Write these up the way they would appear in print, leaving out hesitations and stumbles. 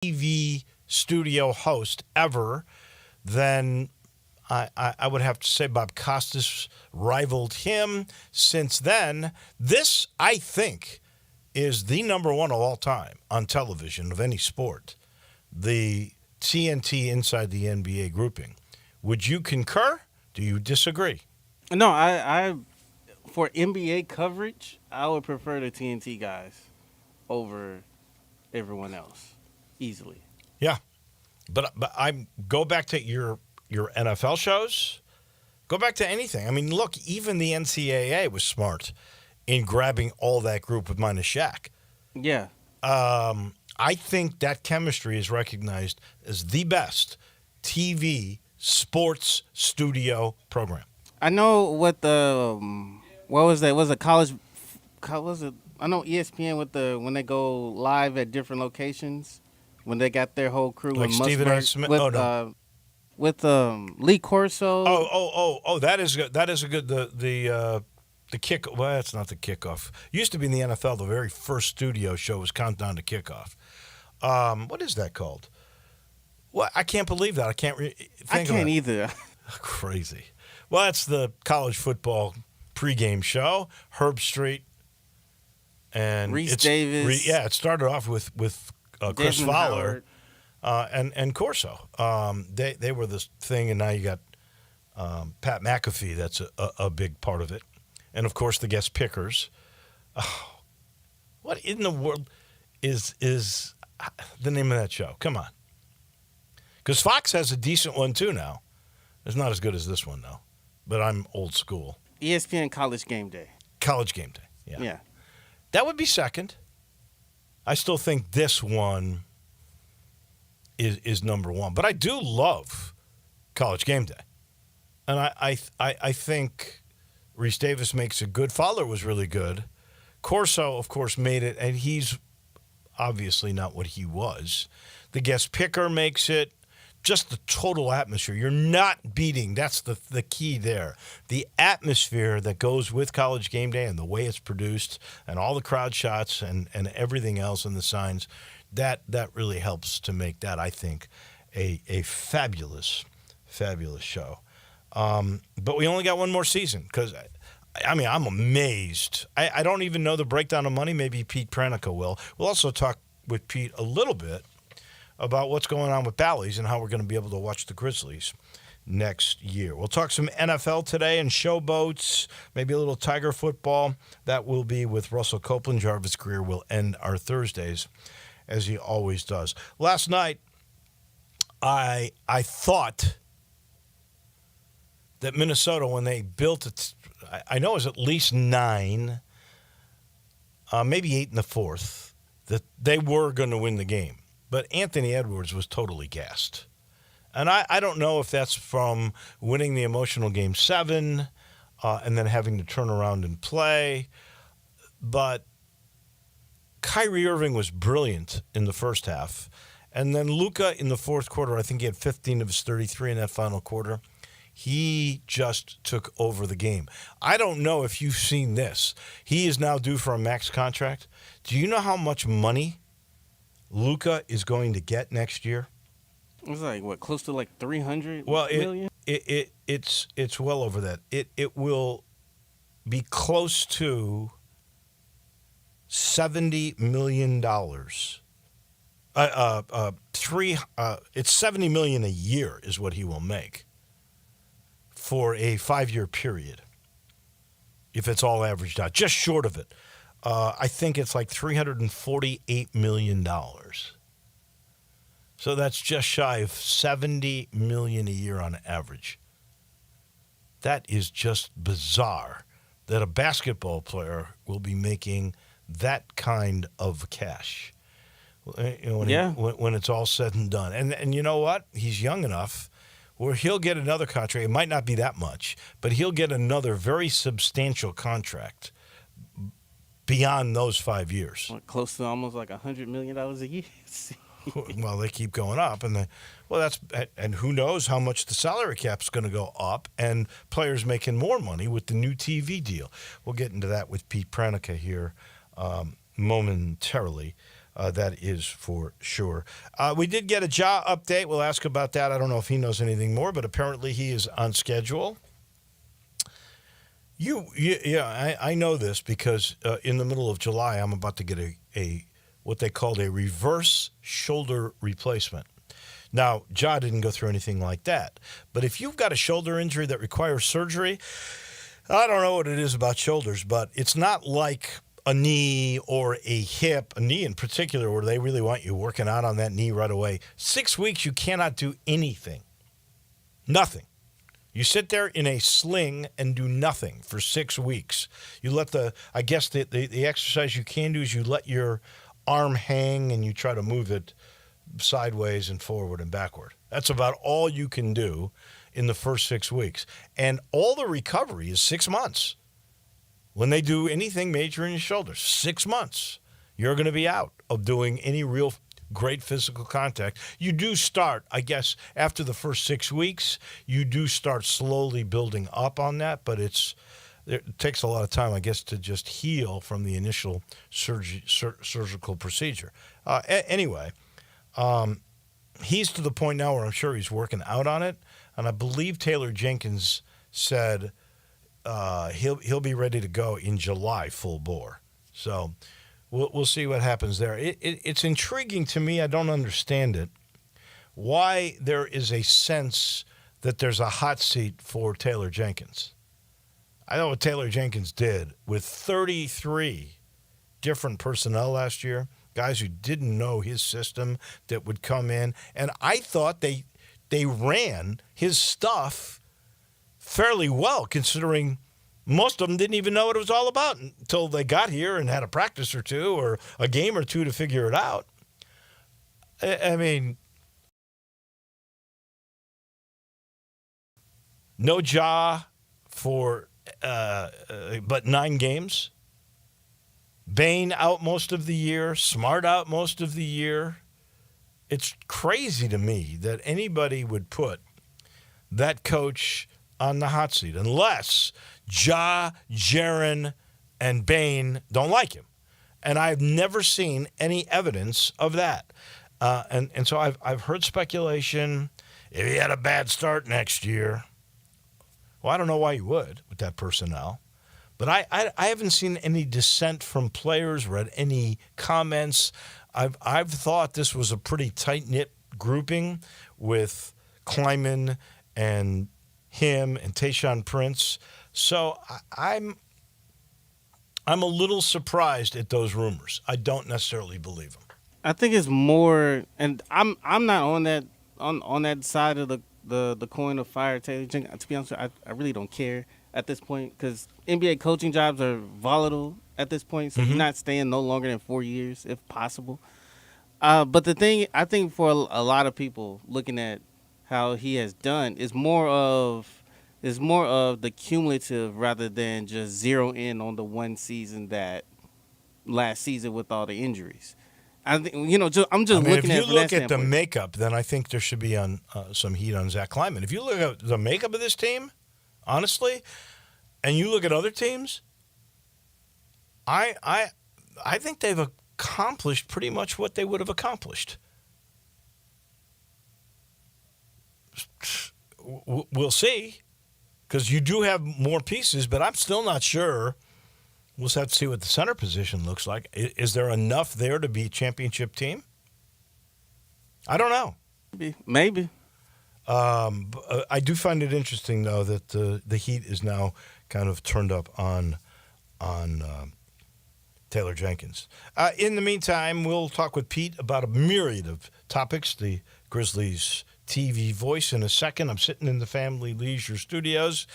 TV studio host ever, then I would have to say Bob Costas rivaled him. Since then, this, I think, is the number one of all time on television of any sport, the TNT Inside the NBA grouping. Would you concur? Do you disagree? No, I for NBA coverage, I would prefer the TNT guys over everyone else easily. Yeah, but I go back to your NFL shows. Go back to anything. I mean, look, even the NCAA was smart in grabbing all that group with minus Shaq. Yeah. I think that chemistry is recognized as the best TV sports studio program. I know what the what was that? Was it college? Was it? I know ESPN with the when they go live at different locations when they got their whole crew Like with Stephen A. Musburg Smith. with Oh, no. with Lee Corso. Oh! That is good. That is a good. The kick. Well, that's not the kickoff. Used to be in the NFL. The very first studio show was Countdown to Kickoff. What is that called? Well, I can't believe that. I can't think I of can't it. either. Crazy. Well, that's the college football pregame show. Herb Street and Reese Davis. it started off with Chris Desmond Fowler Howard. and Corso. They were this thing, and now you got Pat McAfee. That's a big part of it, and of course the guest pickers. Oh, what in the world is the name of that show? Come on, because Fox has a decent one too now. It's not as good as this one though, but I'm old school. ESPN College Game Day. College Game Day. Yeah. Yeah. That would be second. I still think this one is number one. But I do love College Game Day. And I think Reese Davis makes it good. Fowler was really good. Corso, of course, made it, and he's obviously not what he was. The guest picker makes it. Just the total atmosphere. You're not beating. That's the key there. The atmosphere that goes with College Game Day and the way it's produced and all the crowd shots and everything else and the signs, that really helps to make that, I think, a fabulous, fabulous show. But we only got one more season because, I mean, I'm amazed. I don't even know the breakdown of money. Maybe Pete Pranica will. We'll also talk with Pete a little bit about what's going on with Bally's and how we're going to be able to watch the Grizzlies next year. We'll talk some NFL today and showboats, maybe a little Tiger football. That will be with Russell Copeland. Jarvis Greer will end our Thursdays, as he always does. Last night, I thought that Minnesota, when they built it, I know it was at least 9, maybe 8 in the fourth, that they were going to win the game. But Anthony Edwards was totally gassed. And I don't know if that's from winning the emotional Game 7 and then having to turn around and play. But Kyrie Irving was brilliant in the first half. And then Luka in the fourth quarter, I think he had 15 of his 33 in that final quarter. He just took over the game. I don't know if you've seen this. He is now due for a max contract. Do you know how much money Luka is going to get next year? It's like what, close to like 300 million? million? It's well over that. It will be close to $70 million. It's $70 million a year is what he will make for a 5-year period, if it's all averaged out, just short of it. I think it's like $348 million. So that's just shy of $70 million a year on average. That is just bizarre that a basketball player will be making that kind of cash. When it's all said and done. And you know what? He's young enough where he'll get another contract. It might not be that much, but he'll get another very substantial contract beyond those 5 years. What, close to almost like $100 million a year. Well, they keep going up, and and who knows how much the salary cap's going to go up, and players making more money with the new TV deal. We'll get into that with Pete Pranica here momentarily. That is for sure. We did get a Ja update. We'll ask about that. I don't know if he knows anything more, but apparently he is on schedule. I know this because in the middle of July, I'm about to get a what they called a reverse shoulder replacement. Now, Ja didn't go through anything like that. But if you've got a shoulder injury that requires surgery, I don't know what it is about shoulders, but it's not like a knee or a hip, a knee in particular, where they really want you working out on that knee right away. 6 weeks, you cannot do anything. Nothing. You sit there in a sling and do nothing for 6 weeks. You let the exercise you can do is you let your arm hang and you try to move it sideways and forward and backward. That's about all you can do in the first 6 weeks. And all the recovery is 6 months. When they do anything major in your shoulders, 6 months, you're going to be out of doing any real great physical contact. You do start, I guess, after the first 6 weeks, you do start slowly building up on that, but it takes a lot of time, I guess, to just heal from the initial surgical procedure. Anyway, he's to the point now where I'm sure he's working out on it, and I believe Taylor Jenkins said he'll be ready to go in July full bore. So we'll see what happens there. It's intriguing to me. I don't understand it. Why there is a sense that there's a hot seat for Taylor Jenkins. I know what Taylor Jenkins did with 33 different personnel last year, guys who didn't know his system that would come in. And I thought they ran his stuff fairly well, considering most of them didn't even know what it was all about until they got here and had a practice or two or a game or two to figure it out. I mean, no Ja for but 9 games. Bain out most of the year. Smart out most of the year. It's crazy to me that anybody would put that coach on the hot seat unless Ja, Jaren, and Bain don't like him. And I've never seen any evidence of that. And so I've heard speculation. If he had a bad start next year, well, I don't know why you would with that personnel. But I haven't seen any dissent from players, read any comments. I've thought this was a pretty tight-knit grouping with Kleiman and him and Tayshaun Prince. So I'm a little surprised at those rumors. I don't necessarily believe them. I think it's more, and I'm not on that side of the coin of fire Taylor Jenkins. To be honest, I really don't care at this point because NBA coaching jobs are volatile at this point, so you're not staying no longer than 4 years if possible. But the thing I think for a lot of people looking at how he has done is more of the cumulative rather than just zero in on the one season that last season with all the injuries. I think I'm just looking at. If you look at the makeup, then I think there should be some heat on Zach Kleiman. If you look at the makeup of this team, honestly, and you look at other teams, I think they've accomplished pretty much what they would have accomplished. We'll see, because you do have more pieces, but I'm still not sure. We'll just have to see what the center position looks like. Is there enough there to be a championship team? I don't know. Maybe. I do find it interesting, though, that the heat is now kind of turned up on Taylor Jenkins. In the meantime, we'll talk with Pete about a myriad of topics. The Grizzlies TV voice in a second. I'm sitting in the Family Leisure Studios.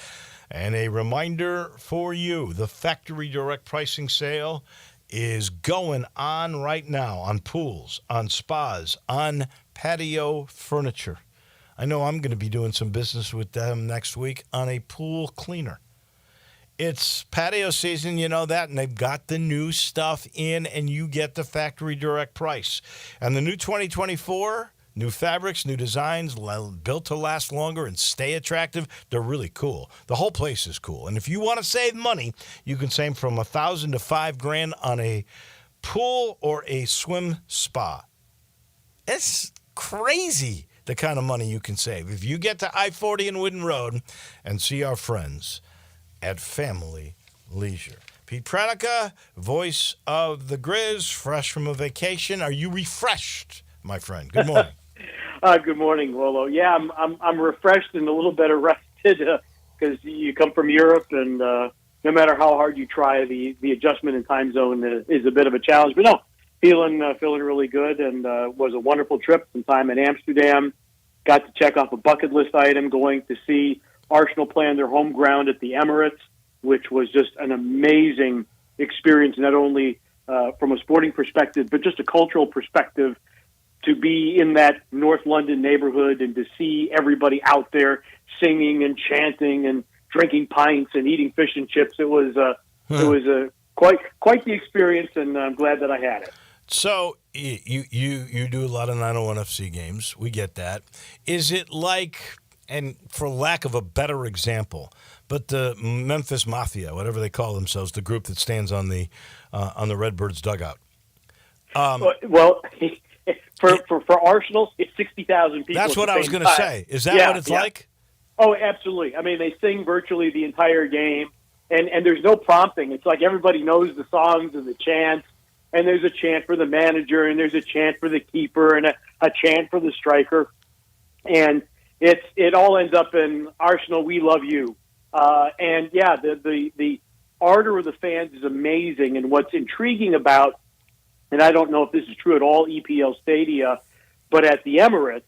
And a reminder for you, the Factory Direct Pricing Sale is going on right now on pools, on spas, on patio furniture. I know I'm going to be doing some business with them next week on a pool cleaner. It's patio season, you know that, and they've got the new stuff in, and you get the Factory Direct price. And the new 2024, new fabrics, new designs, built to last longer and stay attractive. They're really cool. The whole place is cool. And if you want to save money, you can save from $1,000 to $5,000 on a pool or a swim spa. It's crazy the kind of money you can save if you get to I-40 and Wooden Road and see our friends at Family Leisure. Pete Pranica, voice of the Grizz, fresh from a vacation. Are you refreshed, my friend? Good morning. Good morning, Wolo. Yeah, I'm refreshed and a little better rested because you come from Europe, and no matter how hard you try, the adjustment in time zone is a bit of a challenge. But no, feeling really good, and was a wonderful trip. Some time in Amsterdam, got to check off a bucket list item, going to see Arsenal play on their home ground at the Emirates, which was just an amazing experience, not only from a sporting perspective, but just a cultural perspective. To be in that North London neighborhood and to see everybody out there singing and chanting and drinking pints and eating fish and chips, it was quite the experience, and I'm glad that I had it. So you do a lot of 901 FC games. We get that. Is it like, and for lack of a better example, but the Memphis Mafia, whatever they call themselves, the group that stands on the Redbirds dugout? Well. For Arsenal, it's 60,000 people. That's what I was going to say. Is that what it's like? Oh, absolutely. I mean, they sing virtually the entire game, and there's no prompting. It's like everybody knows the songs and the chants, and there's a chant for the manager, and there's a chant for the keeper, and a chant for the striker, and it all ends up in Arsenal, we love you. And yeah, the ardor of the fans is amazing, and what's intriguing about, and I don't know if this is true at all EPL stadia, but at the Emirates,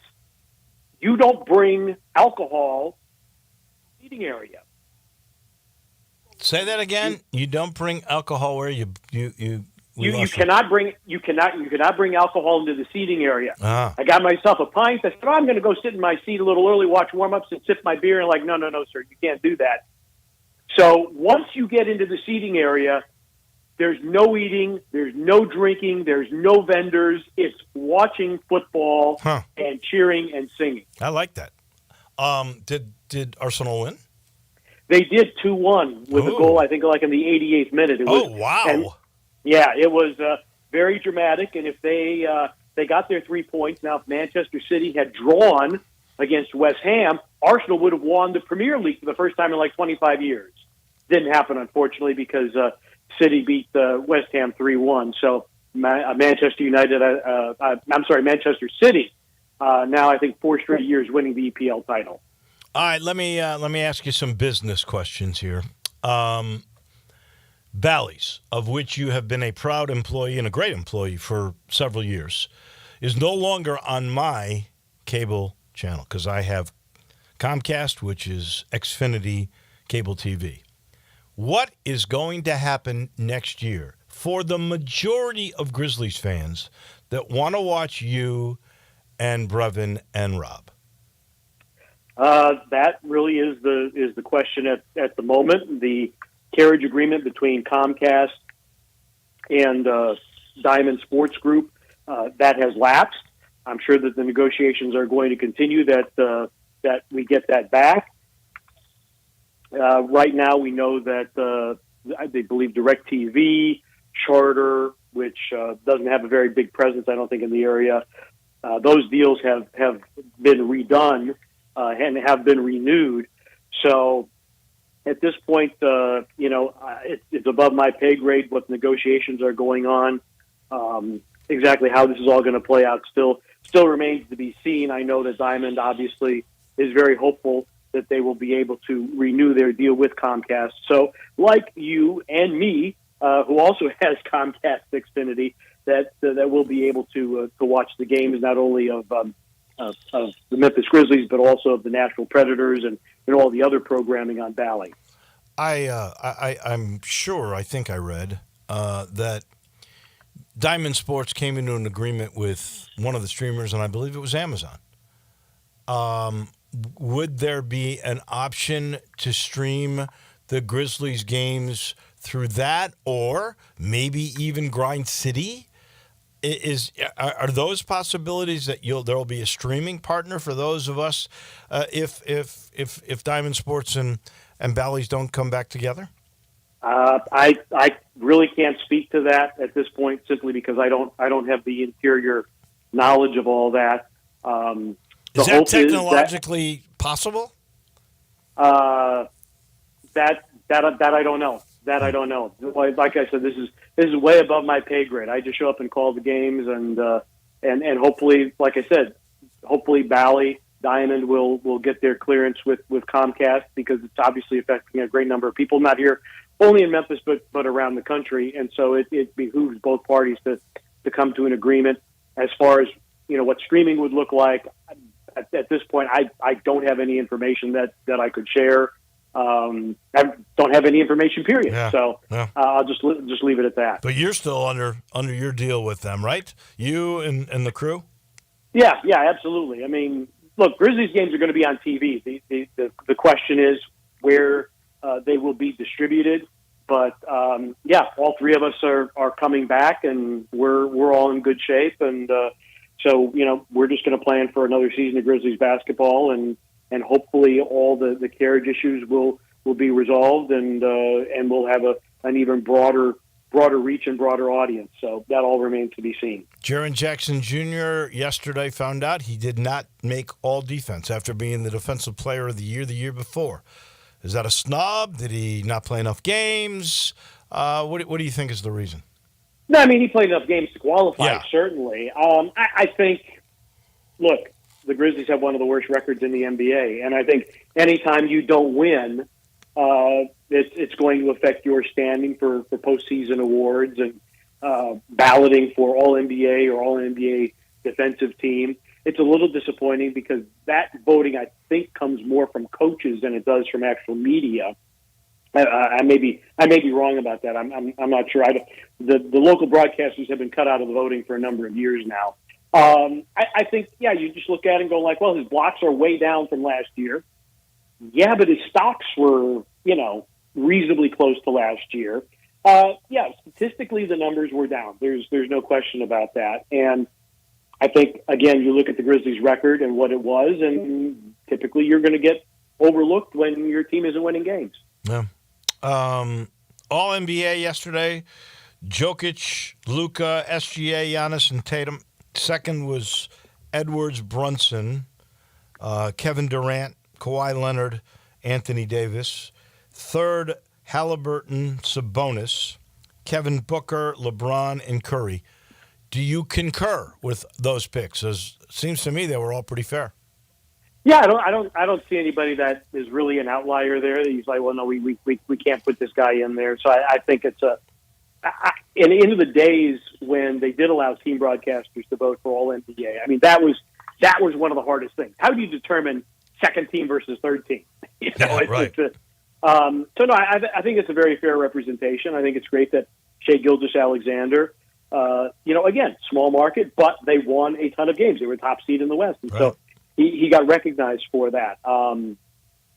you don't bring alcohol to the seating area. Say that again. You don't bring alcohol where you cannot bring alcohol into the seating area. Ah. I got myself a pint. I said, I'm going to go sit in my seat a little early, watch warm-ups, and sip my beer. And like, no, sir, you can't do that. So once you get into the seating area, there's no eating, there's no drinking, there's no vendors. It's watching football and cheering and singing. I like that. Did Arsenal win? They did 2-1 with a goal, I think, like in the 88th minute. Wow. It was very dramatic. And if they got their 3 points, now if Manchester City had drawn against West Ham, Arsenal would have won the Premier League for the first time in like 25 years. Didn't happen, unfortunately, because City beat West Ham 3-1. So Manchester City, now I think 4 straight years winning the EPL title. All right, let me ask you some business questions here. Bally's, of which you have been a proud employee and a great employee for several years, is no longer on my cable channel because I have Comcast, which is Xfinity cable TV. What is going to happen next year for the majority of Grizzlies fans that want to watch you and Brevin and Rob? That really is the question at the moment. The carriage agreement between Comcast and Diamond Sports Group that has lapsed. I'm sure that the negotiations are going to continue. That we get that back. Right now, we know that they believe DirecTV, Charter, which doesn't have a very big presence, I don't think, in the area. Those deals have been redone and have been renewed. So at this point, it's above my pay grade what negotiations are going on. Exactly how this is all going to play out still remains to be seen. I know that Diamond obviously is very hopeful that they will be able to renew their deal with Comcast. So like you and me, who also has Comcast Xfinity, that we'll be able to watch the games not only of the Memphis Grizzlies, but also of the Nashville Predators and all the other programming on Bally. I'm sure, I think I read that Diamond Sports came into an agreement with one of the streamers, and I believe it was Amazon. Would there be an option to stream the Grizzlies games through that, or maybe even Grind City? Are those possibilities that there will be a streaming partner for those of us if Diamond Sports and Bally's don't come back together? I really can't speak to that at this point, simply because I don't have the interior knowledge of all that. Is that technologically possible? That I don't know. That I don't know. Like I said, this is way above my pay grade. I just show up and call the games, and hopefully, like I said, hopefully Bally Diamond will get their clearance with Comcast, because it's obviously affecting a great number of people, not here only in Memphis, but around the country. And so it behooves both parties to come to an agreement as far as, what streaming would look like. At this point, I don't have any information that I could share. I don't have any information, period. Yeah, so yeah. I'll just leave it at that. But you're still under your deal with them, right? You and the crew? Yeah, absolutely. I mean, look, Grizzlies games are going to be on TV. The question is where they will be distributed. But all three of us are coming back, and we're all in good shape. And so we're just going to plan for another season of Grizzlies basketball, and hopefully all the carriage issues will be resolved, and we'll have an even broader reach and broader audience. So that all remains to be seen. Jaren Jackson Jr. yesterday found out he did not make all defense after being the defensive player of the year before. Is that a snub? Did he not play enough games? What do you think is the reason? No, I mean, he played enough games to qualify, Yeah. certainly. I think, look, the Grizzlies have one of the worst records in the NBA, and I think anytime you don't win, it's going to affect your standing for postseason awards and balloting for All-NBA or All-NBA defensive team. It's a little disappointing because that voting, I think, comes more from coaches than it does from actual media. I may be wrong about that. I'm not sure. The local broadcasters have been cut out of the voting for a number of years now. I think, you just look at it and go like, well, his blocks are way down from last year. Yeah, but his stocks were, reasonably close to last year. Statistically, the numbers were down. There's no question about that. And I think, again, you look at the Grizzlies' record and what it was, and typically you're going to get overlooked when your team isn't winning games. Yeah. All NBA yesterday. Jokic, Luka, SGA, Giannis, and Tatum. Second was Edwards, Brunson, Kevin Durant, Kawhi Leonard, Anthony Davis. Third, Halliburton, Sabonis, Kevin Booker, LeBron, and Curry. Do you concur with those picks? As it seems to me they were all pretty fair. Yeah, I don't see anybody that is really an outlier there. He's like, well, no, we can't put this guy in there. So I think it's and into the days when they did allow team broadcasters to vote for All NBA. I mean, that was one of the hardest things. How do you determine second team versus third team? Right. So no, I think it's a very fair representation. I think it's great that Shai Gilgeous-Alexander, again, small market, but they won a ton of games. They were top seed in the West, and so he got recognized for that.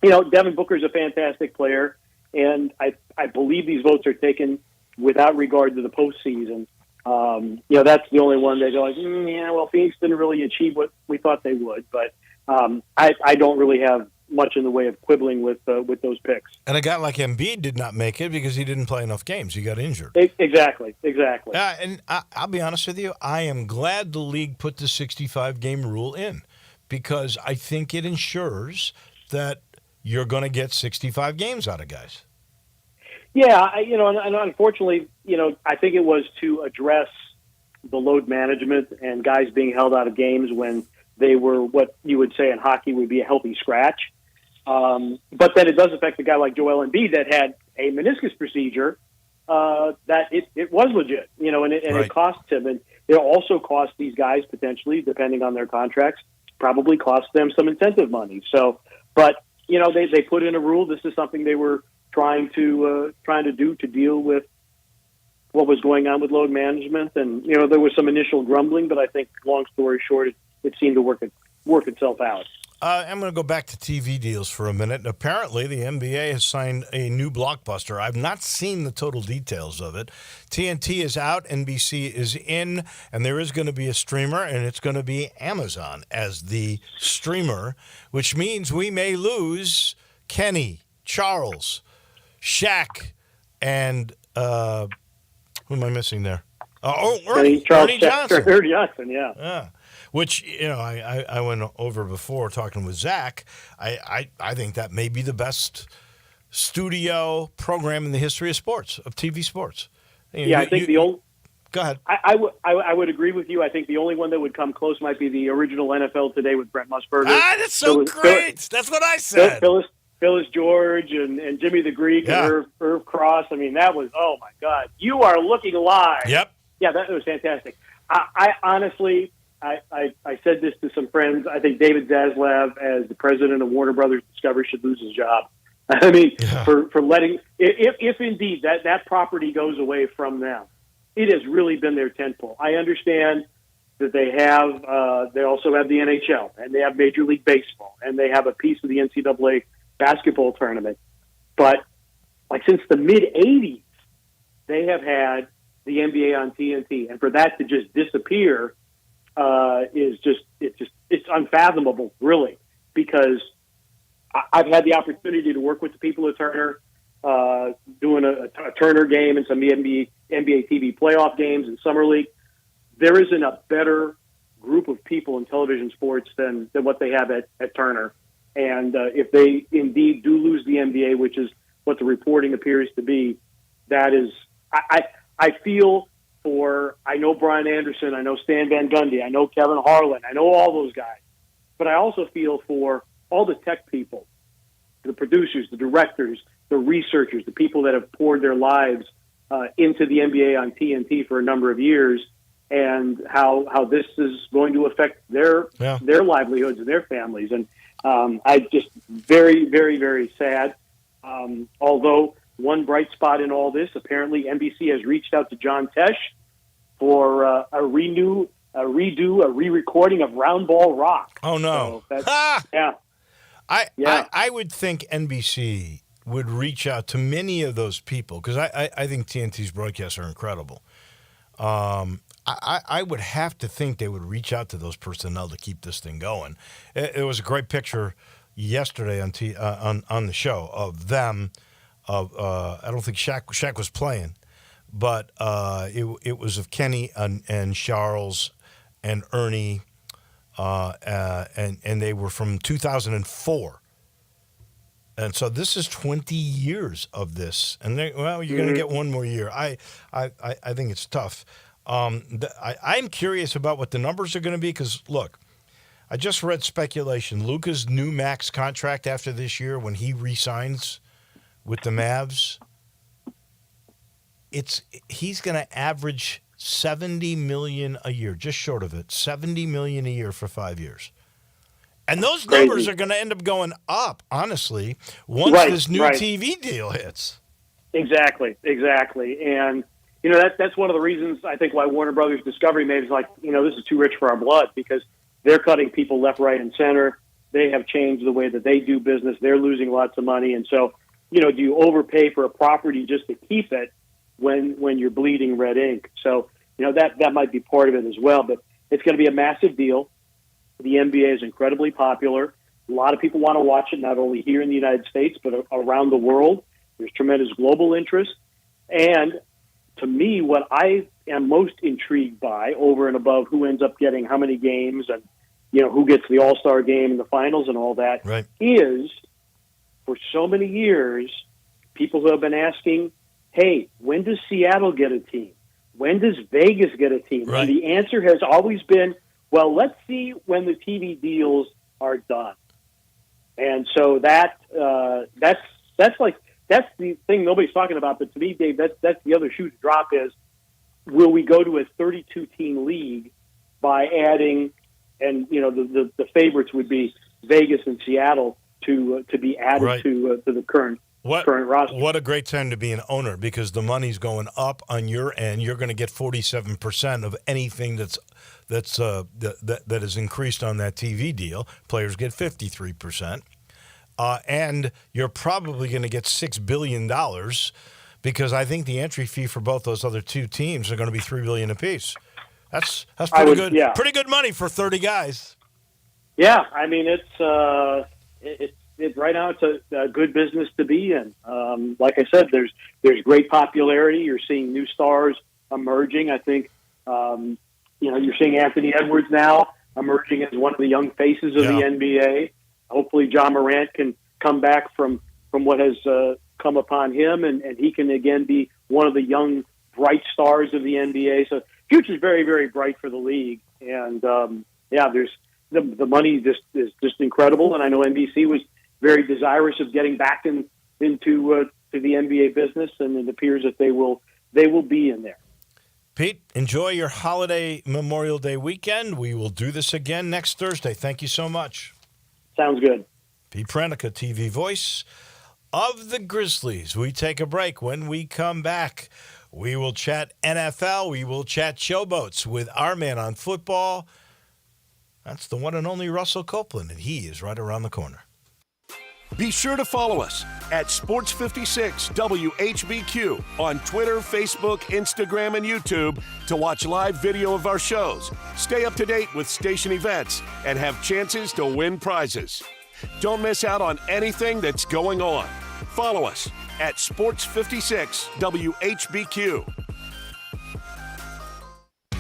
Devin Booker's a fantastic player, and I believe these votes are taken without regard to the postseason. That's the only one they go like, Phoenix didn't really achieve what we thought they would, but I don't really have much in the way of quibbling with those picks. And a guy like Embiid did not make it because he didn't play enough games. He got injured. Exactly. And I'll be honest with you, I am glad the league put the 65-game rule in because I think it ensures that you're going to get 65 games out of guys. Yeah, and unfortunately, I think it was to address the load management and guys being held out of games when they were what you would say in hockey would be a healthy scratch. But then it does affect a guy like Joel Embiid that had a meniscus procedure that it was legit, and it costs him. And it also costs these guys potentially, depending on their contracts, probably costs them some incentive money. So, but, they put in a rule. This is something they were trying to do to deal with what was going on with load management. And, there was some initial grumbling, but I think long story short, it seemed to work itself out. I'm going to go back to TV deals for a minute. Apparently, the NBA has signed a new blockbuster. I've not seen the total details of it. TNT is out, NBC is in, and there is going to be a streamer, and it's going to be Amazon as the streamer, which means we may lose Kenny, Charles, Shaq, and who am I missing there? Ernie Johnson. Ernie Johnson, yeah. Yeah. Which, I went over before talking with Zach. I think that may be the best studio program in the history of sports, of TV sports. I think the old. Go ahead. I would agree with you. I think the only one that would come close might be the original NFL Today with Brent Musburger. That's so great. That's what I said. Phyllis George and Jimmy the Greek and Irv Cross. I mean, that was, oh, my God. You are looking live. Yep. Yeah, that was fantastic. I honestly, I said this to some friends. I think David Zaslav, as the president of Warner Brothers Discovery, should lose his job. I mean, for letting, if indeed that property goes away from them, it has really been their tentpole. I understand that they also have the NHL, and they have Major League Baseball, and they have a piece of the NCAA basketball tournament. But like since the mid-'80s, they have had the NBA on TNT, and for that to just disappear it's unfathomable, really, because I've had the opportunity to work with the people at Turner, doing a Turner game and some NBA TV playoff games and Summer League. There isn't a better group of people in television sports than what they have at Turner. And if they indeed do lose the NBA, which is what the reporting appears to be, that is, I feel for, I know Brian Anderson, I know Stan Van Gundy, I know Kevin Harlan, I know all those guys, but I also feel for all the tech people, the producers, the directors, the researchers, the people that have poured their lives into the NBA on TNT for a number of years, and how this is going to affect their livelihoods and their families. And I just very, very, very sad. Although one bright spot in all this, apparently NBC has reached out to John Tesh for a re-recording of Round Ball Rock. Oh no! So I would think NBC would reach out to many of those people because I think TNT's broadcasts are incredible. I would have to think they would reach out to those personnel to keep this thing going. It was a great picture yesterday on the show of them. I don't think Shaq was playing, but it was of Kenny and Charles and Ernie, and they were from 2004. And so this is 20 years of this, and you're going to get one more year. I think it's tough. I'm curious about what the numbers are going to be because, look, I just read speculation. Luka's new max contract after this year, when he re-signs with the Mavs, he's going to average $70 million a year, just short of it, $70 million a year for 5 years. And those numbers are going to end up going up, honestly, once this new TV deal hits. Exactly. And, that's one of the reasons I think why Warner Brothers Discovery made is like, this is too rich for our blood because they're cutting people left, right, and center. They have changed the way that they do business. They're losing lots of money. And so, do you overpay for a property just to keep it when you're bleeding red ink? So, that might be part of it as well. But it's going to be a massive deal. The NBA is incredibly popular. A lot of people want to watch it, not only here in the United States, but around the world. There's tremendous global interest. And to me, what I am most intrigued by, over and above who ends up getting how many games and, who gets the All-Star game and the finals and all that, is for so many years, people who have been asking, hey, when does Seattle get a team? When does Vegas get a team? Right. And the answer has always been, well, let's see when the TV deals are done. And so that's the thing nobody's talking about. But to me, Dave, that's the other shoe to drop is, will we go to a 32-team league by adding, and the favorites would be Vegas and Seattle to be added to the current roster. What a great time to be an owner because the money's going up on your end. You're going to get 47% of anything that is increased on that TV deal. Players get 53%. And you're probably going to get $6 billion because I think the entry fee for both those other two teams are going to be $3 billion apiece. That's pretty good. Yeah. Pretty good money for 30 guys. Yeah, I mean it's right now it's a good business to be in. Like I said, there's great popularity. You're seeing new stars emerging. I think you're seeing Anthony Edwards now emerging as one of the young faces of the NBA. Hopefully, John Morant can come back from what has come upon him, and he can again be one of the young bright stars of the NBA. So, future is very, very bright for the league, and there's the money is just incredible. And I know NBC was very desirous of getting back into to the NBA business, and it appears that they will be in there. Pete, enjoy your holiday Memorial Day weekend. We will do this again next Thursday. Thank you so much. Sounds good. Pete Pranica, TV voice of the Grizzlies. We take a break. When we come back, we will chat NFL. We will chat showboats with our man on football. That's the one and only Russell Copeland, and he is right around the corner. Be sure to follow us at Sports56 WHBQ on Twitter, Facebook, Instagram, and YouTube to watch live video of our shows, stay up to date with station events, and have chances to win prizes. Don't miss out on anything that's going on. Follow us at Sports56 WHBQ.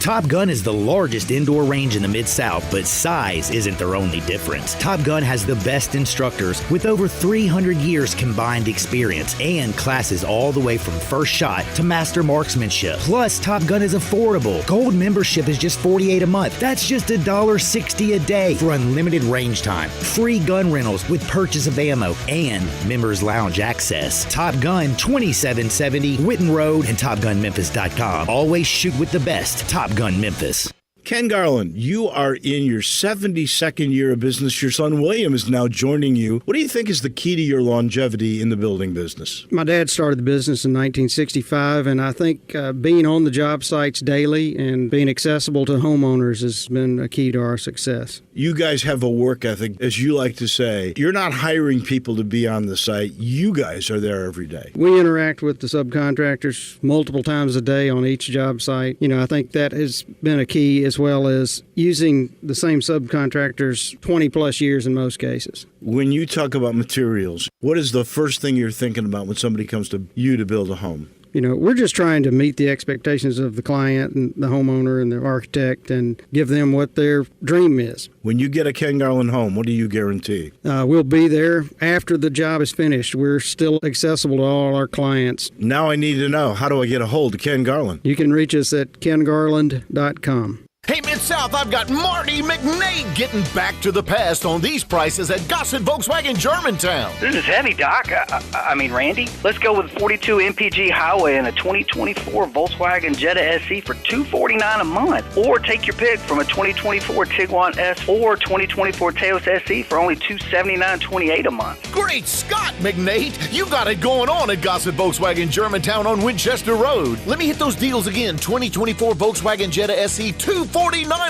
Top Gun is the largest indoor range in the Mid-South, but size isn't their only difference. Top Gun has the best instructors with over 300 years combined experience and classes all the way from first shot to master marksmanship. Plus, Top Gun is affordable. Gold membership is just $48 a month. That's just $1.60 a day for unlimited range time, free gun rentals with purchase of ammo, and members lounge access. Top Gun, 2770 Witten Road and TopGunMemphis.com. Always shoot with the best. Top Gun Memphis. Ken Garland, you are in your 72nd year of business. Your son William is now joining you. What do you think is the key to your longevity in the building business? My dad started the business in 1965, and I think being on the job sites daily and being accessible to homeowners has been a key to our success. You guys have a work ethic, as you like to say. You're not hiring people to be on the site. You guys are there every day. We interact with the subcontractors multiple times a day on each job site. I think that has been a key, as well as using the same subcontractors 20 plus years in most cases. When you talk about materials, what is the first thing you're thinking about when somebody comes to you to build a home? We're just trying to meet the expectations of the client and the homeowner and the architect and give them what their dream is. When you get a Ken Garland home, what do you guarantee? We'll be there after the job is finished. We're still accessible to all our clients. Now I need to know, how do I get a hold of Ken Garland? You can reach us at kengarland.com. Hey, Mid-South, I've got Marty McNade getting back to the past on these prices at Gossett Volkswagen Germantown. This is heavy, Doc. I mean, Randy. Let's go with 42 MPG Highway and a 2024 Volkswagen Jetta SE for $249 a month. Or take your pick from a 2024 Tiguan S or 2024 Taos SE for only $279.28 a month. Great Scott, McNade. You got it going on at Gossett Volkswagen Germantown on Winchester Road. Let me hit those deals again. 2024 Volkswagen Jetta SE, $249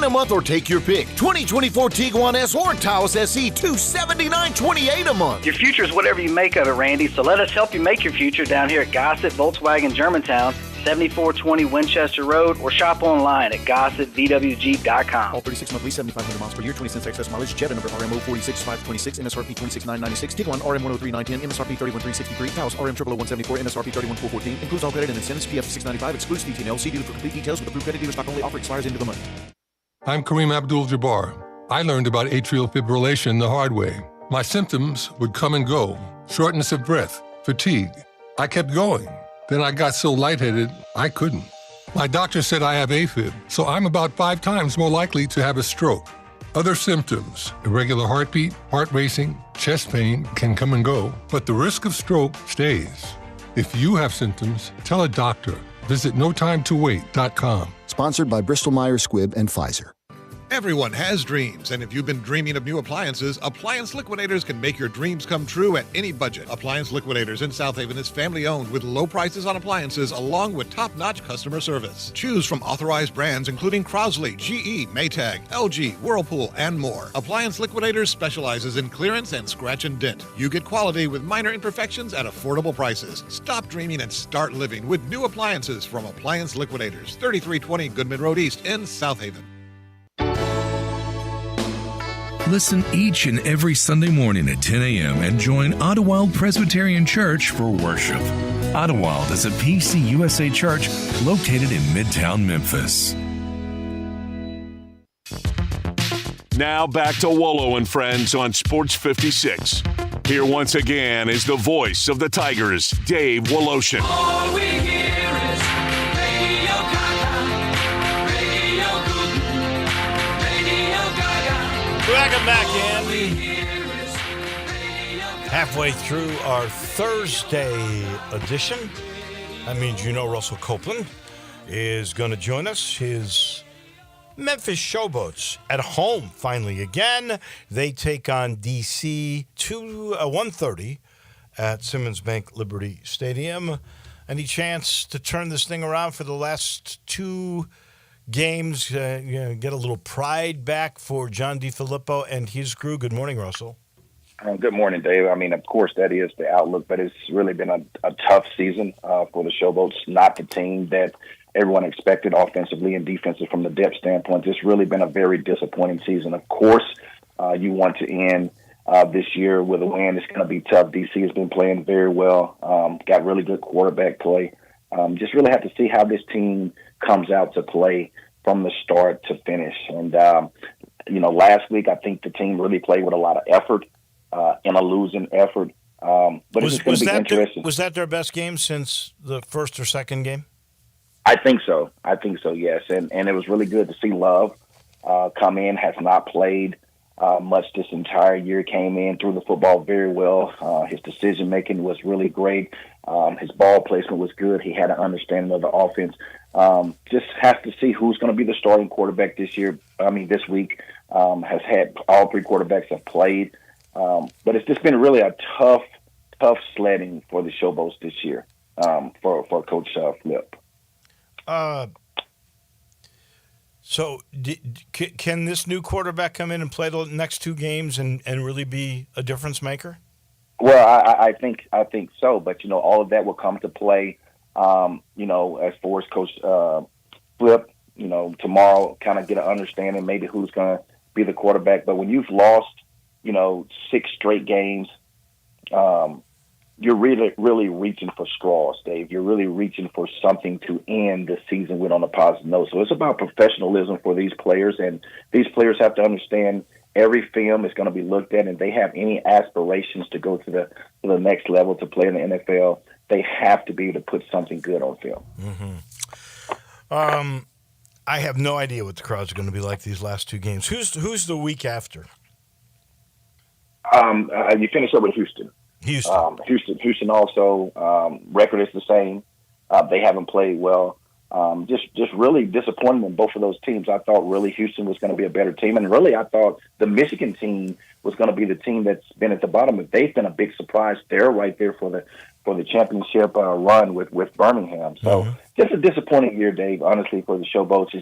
a month, or take your pick. 2024 Tiguan S or Taos SE, $279.28 a month. Your future is whatever you make of it, Randy, so let us help you make your future down here at Gossett Volkswagen Germantown, 7420 Winchester Road, or shop online at GossettVWG.com. All 36-month lease, 7,500 miles per year, 20 cents excess mileage. Jetta number RMO 46526, MSRP 26,996. Tiguan RM 103,910, MSRP 31,363. Taos RM 174, MSRP 31,414. Includes all credit and incentives. PF 695. Excludes DTL. See dealer for complete details with approved credit dealer stock only. Offer expires into the month. I'm Kareem Abdul-Jabbar. I learned about atrial fibrillation the hard way. My symptoms would come and go. Shortness of breath, fatigue. I kept going. Then I got so lightheaded, I couldn't. My doctor said I have AFib, so I'm about 5 times more likely to have a stroke. Other symptoms, irregular heartbeat, heart racing, chest pain can come and go, but the risk of stroke stays. If you have symptoms, tell a doctor. Visit notimetowait.com. Sponsored by Bristol-Myers Squibb and Pfizer. Everyone has dreams, and if you've been dreaming of new appliances, Appliance Liquidators can make your dreams come true at any budget. Appliance Liquidators in South Haven is family-owned with low prices on appliances along with top-notch customer service. Choose from authorized brands including Crosley, GE, Maytag, LG, Whirlpool, and more. Appliance Liquidators specializes in clearance and scratch and dent. You get quality with minor imperfections at affordable prices. Stop dreaming and start living with new appliances from Appliance Liquidators, 3320 Goodman Road East in South Haven. Listen each and every Sunday morning at 10 a.m. and join Ottawild Presbyterian Church for worship. Ottawild is a PCUSA church located in Midtown Memphis. Now back to Wolo and Friends on Sports 56. Here once again is the voice of the Tigers, Dave Woloshin. All we hear is Radio Gaga, Radio Goo, Radio Gaga. Welcome back in. Halfway through our Thursday edition. That means Russell Copeland is going to join us. His Memphis Showboats at home finally again. They take on DC 1:30 at Simmons Bank Liberty Stadium. Any chance to turn this thing around for the last two games? Get a little pride back for John DeFilippo and his crew. Good morning, Russell. Good morning, Dave. I mean, of course, that is the outlook, but it's really been a tough season for the Showboats. Not the team that everyone expected offensively and defensively from the depth standpoint. It's really been a very disappointing season. Of course, you want to end this year with a win. It's going to be tough. DC has been playing very well, got really good quarterback play. Just really have to see how this team comes out to play from the start to finish. And, last week I think the team really played with a lot of effort in a losing effort. But it's going to be interesting. Was that their best game since the first or second game? I think so, yes. And it was really good to see Love come in, has not played much this entire year, came in, threw the football very well. His decision-making was really great. His ball placement was good. He had an understanding of the offense. Just has to see who's going to be the starting quarterback this week. Has had all three quarterbacks have played. But it's just been really a tough sledding for the Showboats this year for Coach Flip. So can this new quarterback come in and play the next two games and really be a difference maker? Well, I think so, but all of that will come to play. As far as Coach Flip, tomorrow, kind of get an understanding maybe who's going to be the quarterback. But when you've lost, 6 straight games, you're really reaching for straws, Dave. You're really reaching for something to end the season with on a positive note. So it's about professionalism for these players, and these players have to understand every film is going to be looked at, and they have any aspirations to go to the next level to play in the NFL, they have to be able to put something good on film. Mm-hmm. I have no idea what the crowds are going to be like these last two games. Who's the week after? You finish up with Houston. Houston also, record is the same. They haven't played well. Just really disappointed in both of those teams. I thought really Houston was going to be a better team, and really I thought the Michigan team was going to be the team that's been at the bottom. But they've been a big surprise. They're right there for the championship run with Birmingham. So just a disappointing year, Dave. Honestly, for the Showboats,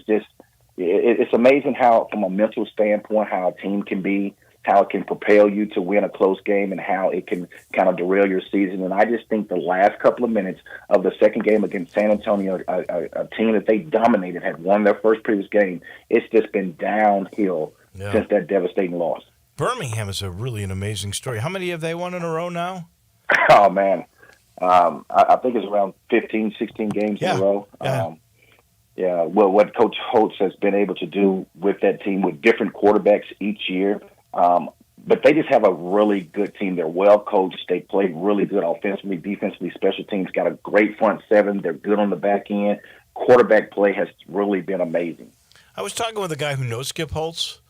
it's amazing how, from a mental standpoint, how a team can be. How it can propel you to win a close game and how it can kind of derail your season. And I just think the last couple of minutes of the second game against San Antonio, a team that they dominated, had won their first previous game, it's just been downhill since that devastating loss. Birmingham is really an amazing story. How many have they won in a row now? Oh, man. I think it's around 15, 16 games in a row. Well, what Coach Holtz has been able to do with that team with different quarterbacks each year, but they just have a really good team. They're well coached. They play really good offensively, defensively. Special teams got a great front seven. They're good on the back end. Quarterback play has really been amazing. I was talking with a guy who knows Skip Holtz,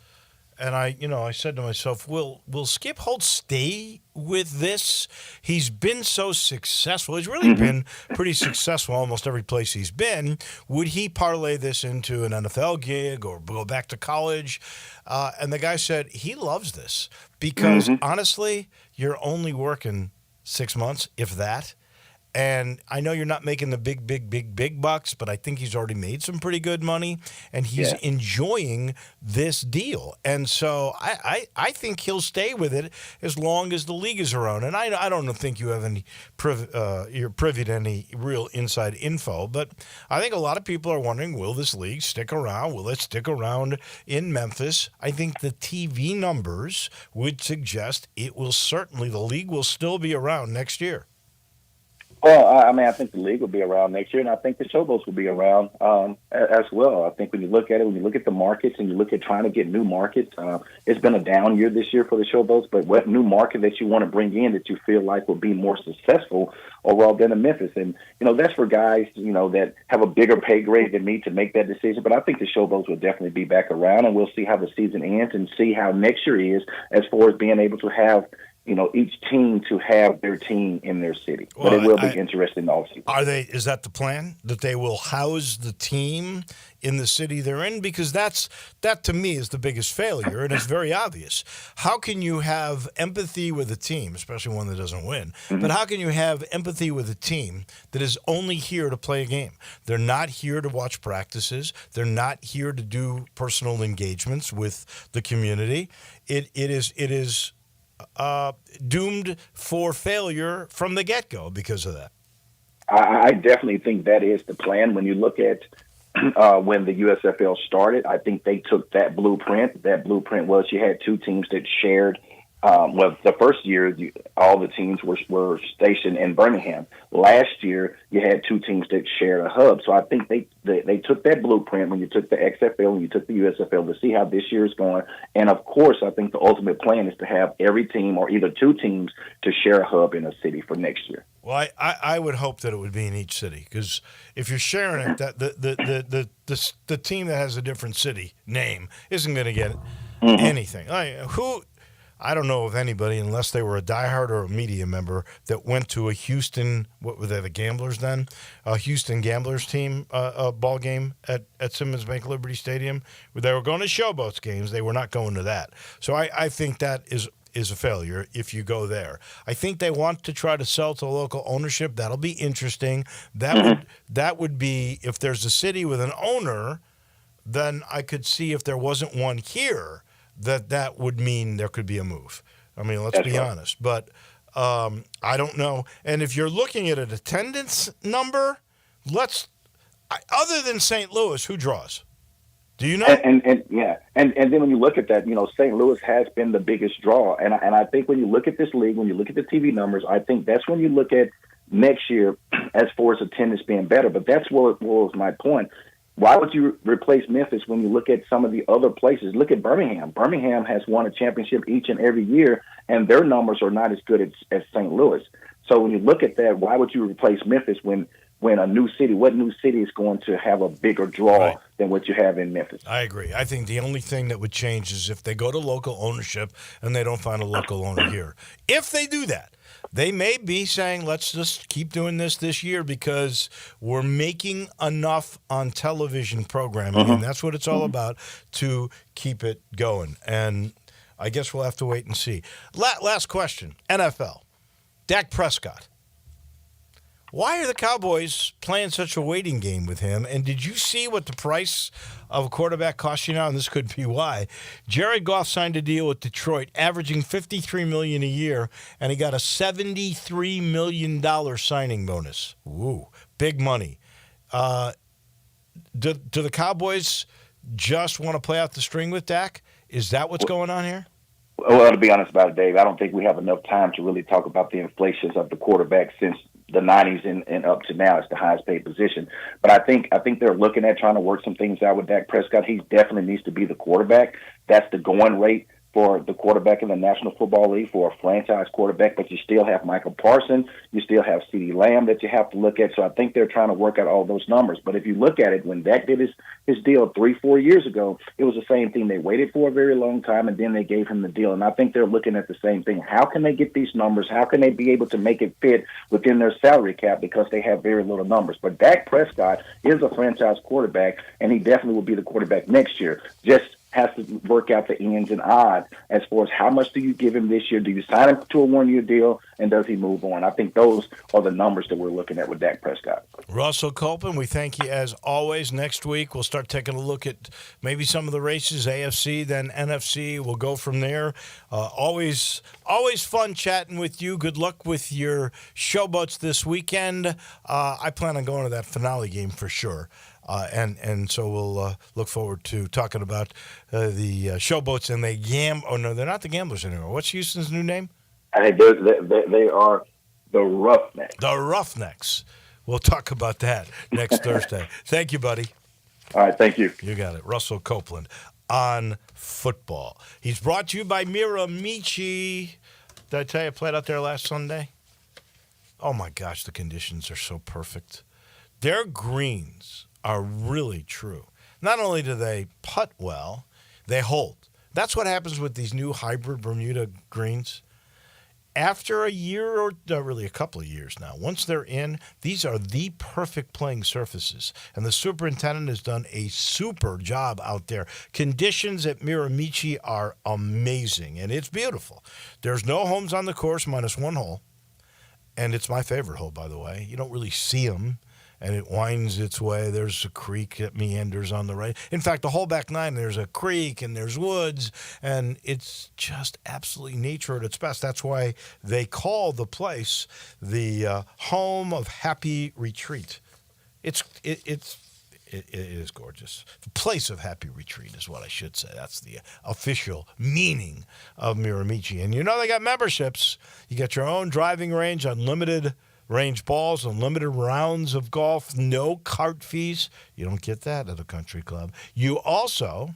and I said to myself, will Skip Holtz stay with this? He's been so successful. He's really been pretty successful almost every place he's been. Would he parlay this into an NFL gig or go back to college? And the guy said he loves this because, honestly, you're only working 6 months, if that. And I know you're not making the big bucks, but I think he's already made some pretty good money, and he's enjoying this deal. And so I think he'll stay with it as long as the league is around. And I don't think you have any you're privy to any real inside info, but I think a lot of people are wondering, will this league stick around? Will it stick around in Memphis? I think the TV numbers would suggest it will certainly, the league will still be around next year. Well, I think the league will be around next year, and I think the Showboats will be around as well. I think when you look at it, when you look at the markets and you look at trying to get new markets, it's been a down year this year for the Showboats, but what new market that you want to bring in that you feel like will be more successful overall than in Memphis? And, that's for guys, that have a bigger pay grade than me to make that decision. But I think the Showboats will definitely be back around, and we'll see how the season ends and see how next year is as far as being able to have each team to have their team in their city. But it will be interesting also. Is that the plan, that they will house the team in the city they're in? Because that to me is the biggest failure, and it's very obvious. How can you have empathy with a team, especially one that doesn't win, but how can you have empathy with a team that is only here to play a game? They're not here to watch practices. They're not here to do personal engagements with the community. It is doomed for failure from the get-go because of that. I definitely think that is the plan. When you look at when the USFL started, I think they took that blueprint. That blueprint was you had two teams that shared. The first year, all the teams were stationed in Birmingham. Last year, you had two teams that shared a hub. So I think they took that blueprint when you took the XFL and you took the USFL to see how this year is going. And, of course, I think the ultimate plan is to have every team or either two teams to share a hub in a city for next year. Well, I would hope that it would be in each city, because if you're sharing it, that the team that has a different city name isn't going to get anything. I don't know of anybody, unless they were a diehard or a media member, that went to a Houston, what were they, the Gamblers then? A Houston Gamblers team ball game at Simmons Bank Liberty Stadium. They were going to Showboats games. They were not going to that. So I think that is a failure if you go there. I think they want to try to sell to local ownership. That'll be interesting. That would be, if there's a city with an owner, then I could see, if there wasn't one here, that would mean there could be a move. I mean, let's be honest. But I don't know. And if you're looking at an attendance number, other than St. Louis, who draws? Do you know? And then when you look at that, St. Louis has been the biggest draw. And I think when you look at this league, when you look at the TV numbers, I think that's when you look at next year as far as attendance being better. But that's what was my point. Why would you replace Memphis when you look at some of the other places? Look at Birmingham. Birmingham has won a championship each and every year, and their numbers are not as good as St. Louis. So when you look at that, why would you replace Memphis when a new city, what new city is going to have a bigger draw than what you have in Memphis? I agree. I think the only thing that would change is if they go to local ownership and they don't find a local owner here. If they do that, they may be saying, let's just keep doing this year because we're making enough on television programming, and that's what it's all about, to keep it going. And I guess we'll have to wait and see. Last question, NFL. Dak Prescott. Why are the Cowboys playing such a waiting game with him? And did you see what the price of a quarterback costs you now? And this could be why. Jared Goff signed a deal with Detroit, averaging $53 million a year, and he got a $73 million signing bonus. Ooh, big money. Do the Cowboys just want to play out the string with Dak? Is that what's going on here? Well, to be honest about it, Dave, I don't think we have enough time to really talk about the inflations of the quarterback since the 90s and up to now. It's the highest paid position. But I think they're looking at trying to work some things out with Dak Prescott. He definitely needs to be the quarterback. That's the going rate for the quarterback in the National Football League, for a franchise quarterback, but you still have Michael Parsons, you still have CeeDee Lamb that you have to look at. So I think they're trying to work out all those numbers. But if you look at it, when Dak did his deal 3-4 years ago, it was the same thing. They waited for a very long time, and then they gave him the deal. And I think they're looking at the same thing. How can they get these numbers? How can they be able to make it fit within their salary cap, because they have very little numbers? But Dak Prescott is a franchise quarterback, and he definitely will be the quarterback next year. Just has to work out the ins and odds as far as how much do you give him this year? Do you sign him to a one-year deal, and does he move on? I think those are the numbers that we're looking at with Dak Prescott. Russell Copeland, we thank you as always. Next week, we'll start taking a look at maybe some of the races, AFC, then NFC. We'll go from there. Always fun chatting with you. Good luck with your showboats this weekend. I plan on going to that finale game for sure. And so we'll look forward to talking about the showboats and oh, no, they're not the Gamblers anymore. What's Houston's new name? I think they are the Roughnecks. The Roughnecks. We'll talk about that next Thursday. Thank you, buddy. All right, thank you. You got it. Russell Copeland on football. He's brought to you by Miramichi. Did I tell you I played out there last Sunday? Oh, my gosh, the conditions are so perfect. Their greens are really true. Not only do they putt well, they hold. That's what happens with these new hybrid Bermuda greens. After a year or really a couple of years now, once they're in, these are the perfect playing surfaces. And the superintendent has done a super job out there. Conditions at Miramichi are amazing, and it's beautiful. There's no homes on the course minus one hole. And it's my favorite hole, by the way. You don't really see them. And it winds its way. There's a creek that meanders on the right. In fact, the whole back nine, there's a creek and there's woods, and it's just absolutely nature at its best. That's why they call the place the home of happy retreat. It is gorgeous. The place of happy retreat is what I should say. That's the official meaning of Miramichi. And you know they got memberships. You get your own driving range, unlimited range balls, unlimited rounds of golf, no cart fees. You don't get that at a country club. You also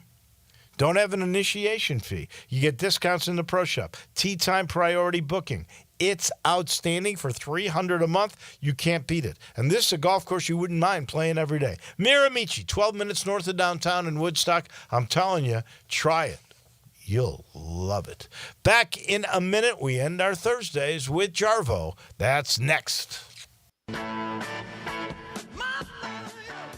don't have an initiation fee. You get discounts in the pro shop. Tee time priority booking. It's outstanding for $300 a month. You can't beat it. And this is a golf course you wouldn't mind playing every day. Miramichi, 12 minutes north of downtown in Woodstock. I'm telling you, try it. You'll love it. Back in a minute, we end our Thursdays with Jarvo. That's next.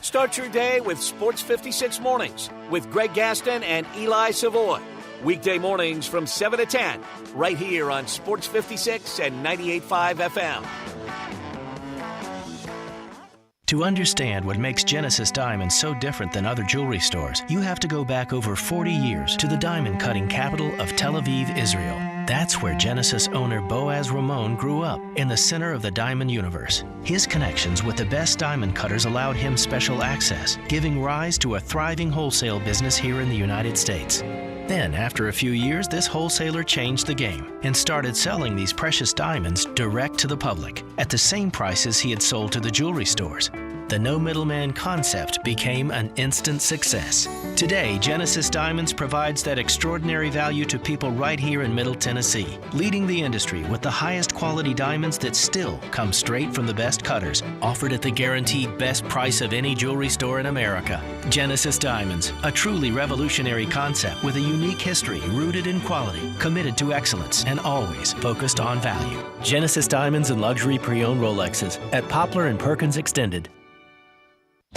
Start your day with Sports 56 Mornings with Greg Gaston and Eli Savoy. Weekday mornings from 7 to 10, right here on Sports 56 and 98.5 FM. To understand what makes Genesis Diamonds so different than other jewelry stores, you have to go back over 40 years to the diamond cutting capital of Tel Aviv, Israel. That's where Genesis owner Boaz Ramon grew up, in the center of the diamond universe. His connections with the best diamond cutters allowed him special access, giving rise to a thriving wholesale business here in the United States. Then, after a few years, this wholesaler changed the game and started selling these precious diamonds direct to the public at the same prices he had sold to the jewelry stores. The no middleman concept became an instant success. Today, Genesis Diamonds provides that extraordinary value to people right here in Middle Tennessee, leading the industry with the highest quality diamonds that still come straight from the best cutters, offered at the guaranteed best price of any jewelry store in America. Genesis Diamonds, a truly revolutionary concept with a unique history rooted in quality, committed to excellence, and always focused on value. Genesis Diamonds and luxury pre-owned Rolexes at Poplar and Perkins Extended.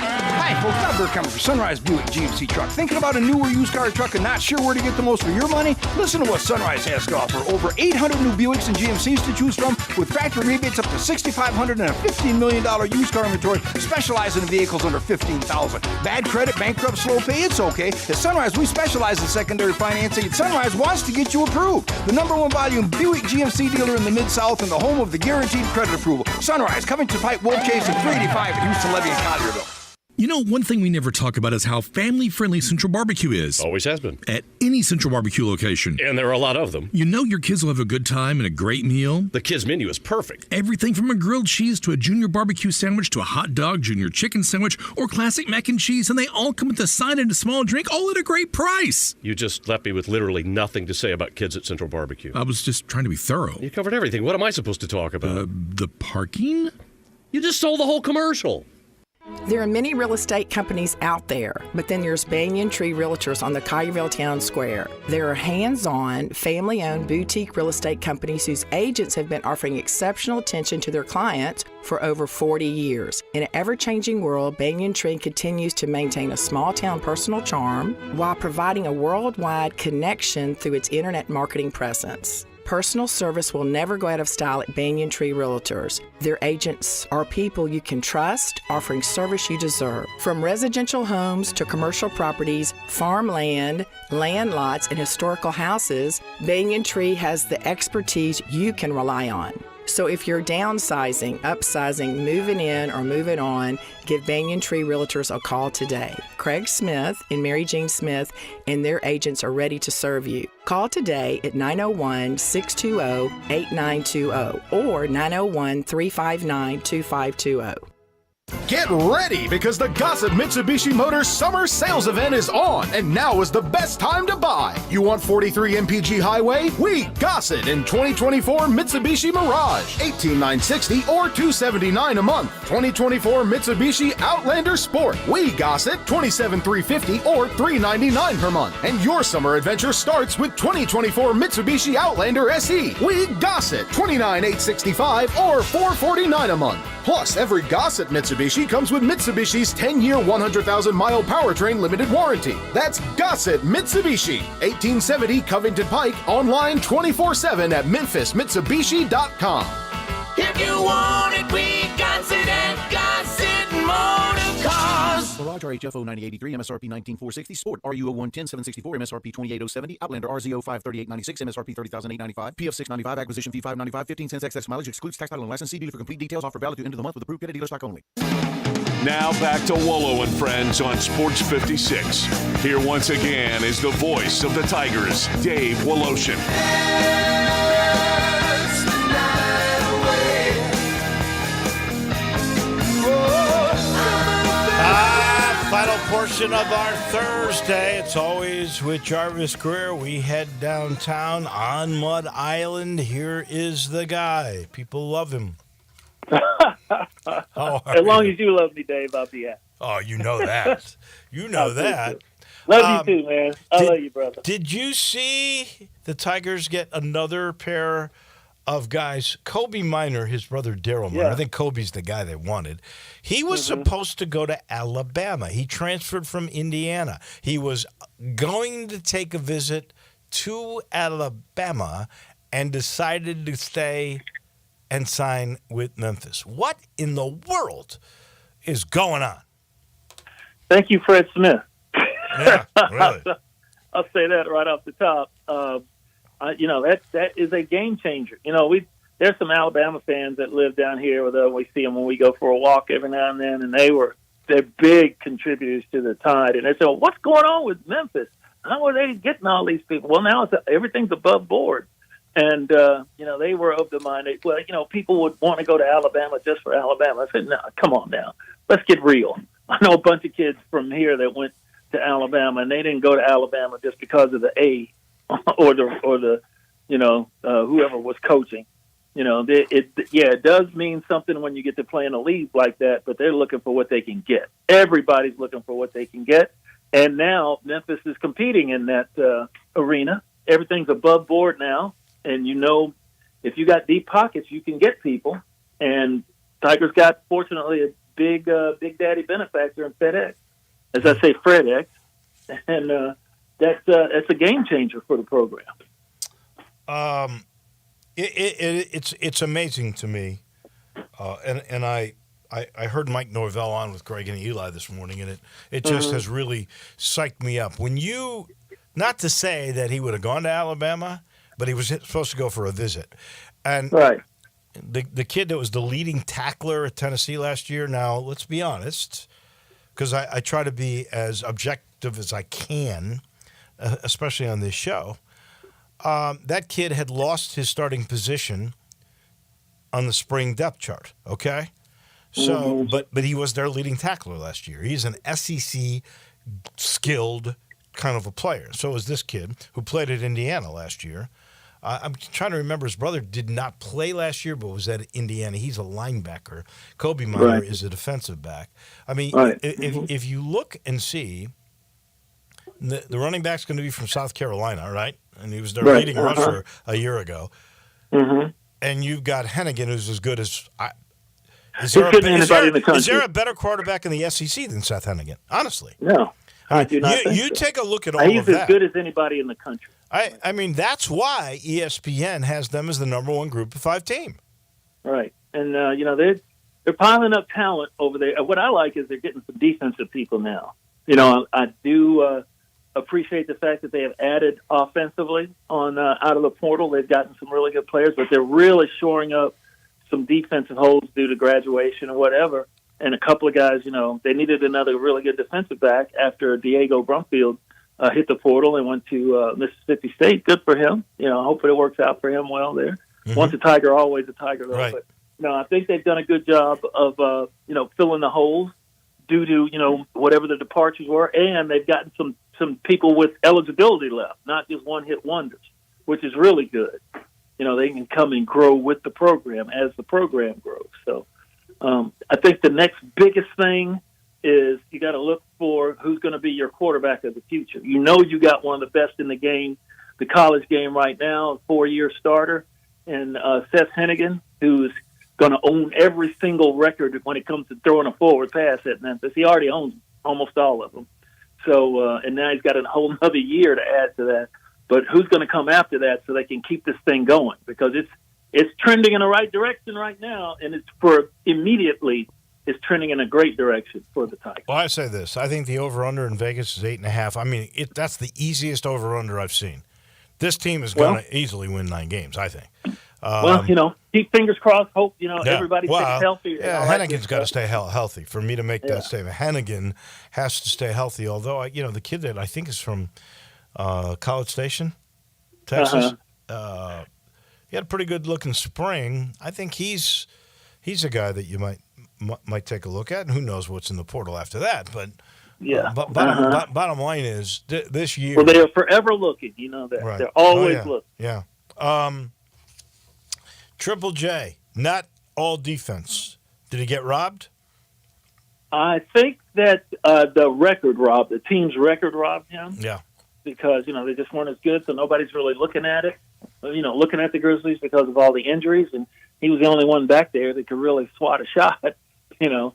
Hi, folks. I'm Bert Kemmer for Sunrise Buick GMC Truck. Thinking about a new or used car truck and not sure where to get the most for your money? Listen to what Sunrise has to offer. Over 800 new Buicks and GMCs to choose from, with factory rebates up to $6,500 and a $15 million used car inventory, specializing in vehicles under $15,000. Bad credit, bankrupt, slow pay, it's okay. At Sunrise, we specialize in secondary financing, and Sunrise wants to get you approved. The #1 volume Buick GMC dealer in the Mid-South and the home of the guaranteed credit approval. Sunrise, Covington Pike, Wolf Chase, and 385 at Houston, Levy, and Collierville. You know, one thing we never talk about is how family-friendly Central Barbecue is. Always has been. At any Central Barbecue location. And there are a lot of them. You know your kids will have a good time and a great meal. The kids' menu is perfect. Everything from a grilled cheese to a junior barbecue sandwich to a hot dog, junior chicken sandwich, or classic mac and cheese, and they all come with a side and a small drink, all at a great price. You just left me with literally nothing to say about kids at Central Barbecue. I was just trying to be thorough. You covered everything. What am I supposed to talk about? The parking? You just sold the whole commercial. There are many real estate companies out there, but then there's Banyan Tree Realtors on the Collierville Town Square. There are hands-on, family-owned boutique real estate companies whose agents have been offering exceptional attention to their clients for over 40 years. In an ever-changing world, Banyan Tree continues to maintain a small-town personal charm while providing a worldwide connection through its internet marketing presence. Personal service will never go out of style at Banyan Tree Realtors. Their agents are people you can trust, offering service you deserve. From residential homes to commercial properties, farmland, land lots, and historical houses, Banyan Tree has the expertise you can rely on. So if you're downsizing, upsizing, moving in, or moving on, give Banyan Tree Realtors a call today. Craig Smith and Mary Jean Smith and their agents are ready to serve you. Call today at 901-620-8920 or 901-359-2520. Get ready because the Gossett Mitsubishi Motors Summer Sales Event is on, and now is the best time to buy. You want 43 MPG Highway? We Gossett in 2024 Mitsubishi Mirage, $18,960 or $279 a month. 2024 Mitsubishi Outlander Sport, we Gossett, $27,350 or $399 per month. And your summer adventure starts with 2024 Mitsubishi Outlander SE, we Gossett, $29,865 or $449 a month. Plus, every Gossett Mitsubishi comes with Mitsubishi's 10-year, 100,000-mile powertrain limited warranty. That's Gossett Mitsubishi, 1870 Covington Pike, online 24/7 at memphismitsubishi.com. If you want it, we got it at Gossett Motor Cars. Mirage RHFO 9083, MSRP 19460, Sport RUO 110 764, MSRP 28070, Outlander RZO 53896, MSRP 30895, PF 695, acquisition fee 595, 15 cents excess mileage, excludes tax, title, and license. See dealer for complete details. Offer valid to end of the month with approved credit dealer stock only. Now back to Wolo and Friends on Sports 56. Here once again is the voice of the Tigers, Dave Woloshin. Final portion of our Thursday. It's always with Jarvis Greer. We head downtown on Mud Island. Here is the guy. People love him. As long as you love me, Dave, I'll be happy. Oh, you know that. You know that. Love you too, man. I love you, brother. Did you see the Tigers get another pair of guys? Kobe Minor, his brother Daryl Minor. Yeah. I think Kobe's the guy they wanted. He was supposed to go to Alabama. He transferred from Indiana. He was going to take a visit to Alabama and decided to stay and sign with Memphis. What in the world is going on? Thank you, Fred Smith. Yeah, really. I'll say that right off the top. That is a game changer. There's some Alabama fans that live down here with us. We see them when we go for a walk every now and then, and they're big contributors to the Tide. And they say, well, what's going on with Memphis? How are they getting all these people? Well, now everything's above board. And, they were of the mind that, people would want to go to Alabama just for Alabama. I said, no, come on now. Let's get real. I know a bunch of kids from here that went to Alabama, and they didn't go to Alabama just because of the A or the whoever was coaching. It does mean something when you get to play in a league like that, but they're looking for what they can get. Everybody's looking for what they can get. And now Memphis is competing in that arena. Everything's above board now. And, if you got deep pockets, you can get people. And Tigers got, fortunately, a big daddy benefactor in FedEx. As I say, FredEx. And that's a game changer for the program. It's amazing to me, and I heard Mike Norvell on with Greg and Eli this morning, and it just has really psyched me up. When not to say that he would have gone to Alabama, but he was supposed to go for a visit, and right. The kid that was the leading tackler at Tennessee last year. Now let's be honest, because I try to be as objective as I can, especially on this show. That kid had lost his starting position on the spring depth chart, okay? So, but he was their leading tackler last year. He's an SEC skilled kind of a player. So is this kid who played at Indiana last year. I'm trying to remember. His brother did not play last year, but was at Indiana. He's a linebacker. Kobe Meyer is a defensive back. I mean, if you look and see, the running back's going to be from South Carolina, right? And he was their leading rusher a year ago. Mm-hmm. And you've got Hennigan, who's as good as is there a better quarterback in the SEC than Seth Hennigan? Honestly, no. I do not think you so. take a look at all of that. He's as good as anybody in the country. I mean, that's why ESPN has them as the number one Group of 5 team. Right. And, they're piling up talent over there. What I like is they're getting some defensive people now. I do appreciate the fact that they have added offensively out of the portal. They've gotten some really good players, but they're really shoring up some defensive holes due to graduation or whatever. And a couple of guys, they needed another really good defensive back after Diego Brumfield hit the portal and went to Mississippi State. Good for him. Hopefully it works out for him well there. Mm-hmm. Once a Tiger, always a Tiger, though. Right. But I think they've done a good job of filling the holes due to whatever the departures were, and they've gotten some people with eligibility left, not just one-hit wonders, which is really good. They can come and grow with the program as the program grows. So. I think the next biggest thing is you got to look for who's going to be your quarterback of the future. You got one of the best in the game, the college game right now, a 4-year starter, and Seth Hennigan, who's going to own every single record when it comes to throwing a forward pass at Memphis. He already owns almost all of them. So, and now he's got a whole other year to add to that. But who's going to come after that so they can keep this thing going? Because it's trending in the right direction right now, and it's trending in a great direction for the Tigers. Well, I say this. I think the over-under in Vegas is 8.5. I mean, that's the easiest over-under I've seen. This team is going to easily win 9 games, I think. Keep fingers crossed. Hope, everybody stays healthy. Yeah, Hennigan's got to stay healthy for me to make that statement. Hennigan has to stay healthy, although, the kid that I think is from College Station, Texas, he had a pretty good-looking spring. I think he's a guy that you might take a look at, and who knows what's in the portal after that. But bottom line is this year. Well, they are forever looking. You know that. Right. They're always looking. Yeah. Triple J, not all defense. Did he get robbed? I think that the team's record robbed him. Yeah. Because they just weren't as good, so nobody's really looking at it. Looking at the Grizzlies because of all the injuries, and he was the only one back there that could really swat a shot, and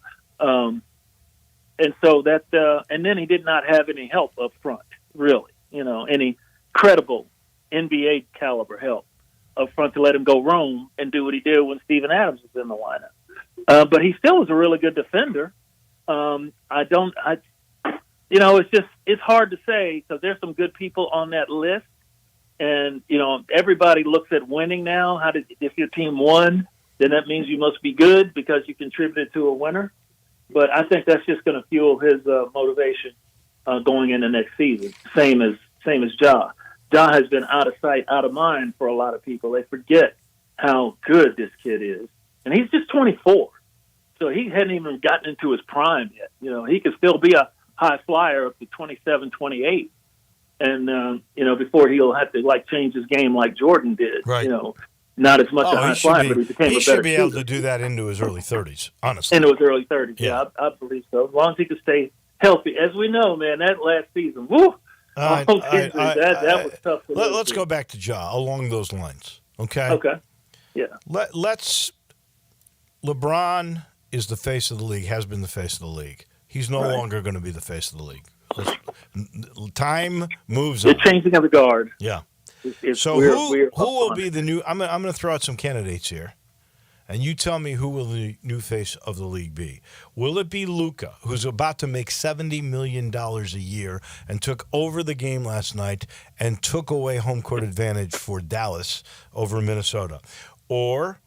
so that, and then he did not have any help up front, really, any credible NBA caliber help up front to let him go roam and do what he did when Steven Adams was in the lineup. But he still was a really good defender. It's hard to say because there's some good people on that list. And, everybody looks at winning now. If your team won, then that means you must be good because you contributed to a winner. But I think that's just going to fuel his motivation going into next season. Same as Ja. Ja has been out of sight, out of mind for a lot of people. They forget how good this kid is. And he's just 24. So he hadn't even gotten into his prime yet. He could still be a high flyer up to 27, 28. And, before he'll have to, change his game like Jordan did. Right. Not as much a high flyer, but he became a better He should be shooter. able to do that into his early 30s, honestly. Into his early 30s, yeah I believe so. As long as he can stay healthy. As we know, man, that last season, woo! That was tough. Let's go back to Ja along those lines, okay? Okay, yeah. LeBron is the face of the league, has been the face of the league. He's no longer going to be the face of the league. Time moves on. The changing of the guard. Yeah. So who will be the new – I'm going to throw out some candidates here, and you tell me who will the new face of the league be. Will it be Luka, who's about to make $70 million a year and took over the game last night and took away home court advantage for Dallas over Minnesota? Or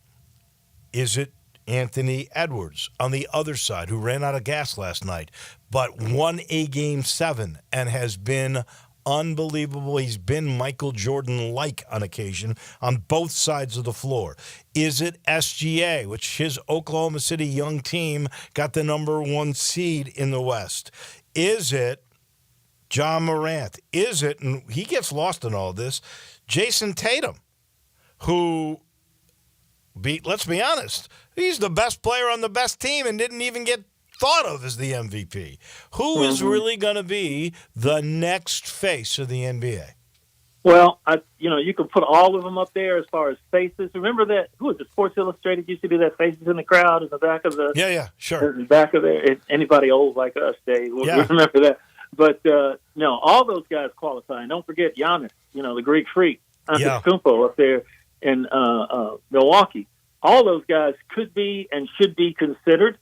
is it Anthony Edwards on the other side, who ran out of gas last night, but won a Game 7 and has been unbelievable? He's been Michael Jordan-like on occasion on both sides of the floor. Is it SGA, which his Oklahoma City young team got the number 1 seed in the West? Is it John Morant? Is it, and he gets lost in all this, Jason Tatum? who let's be honest, he's the best player on the best team and didn't even get thought of as the MVP. Who is really going to be the next face of the NBA? Well, you can put all of them up there as far as faces. Remember that? Who was it? Sports Illustrated used to do that faces in the crowd in the back of the. Yeah, sure. In the back of there. Anybody old like us, Dave, will remember that. But no, all those guys qualify. And don't forget Giannis, the Greek freak, Antetokounmpo up there in Milwaukee. All those guys could be and should be considered.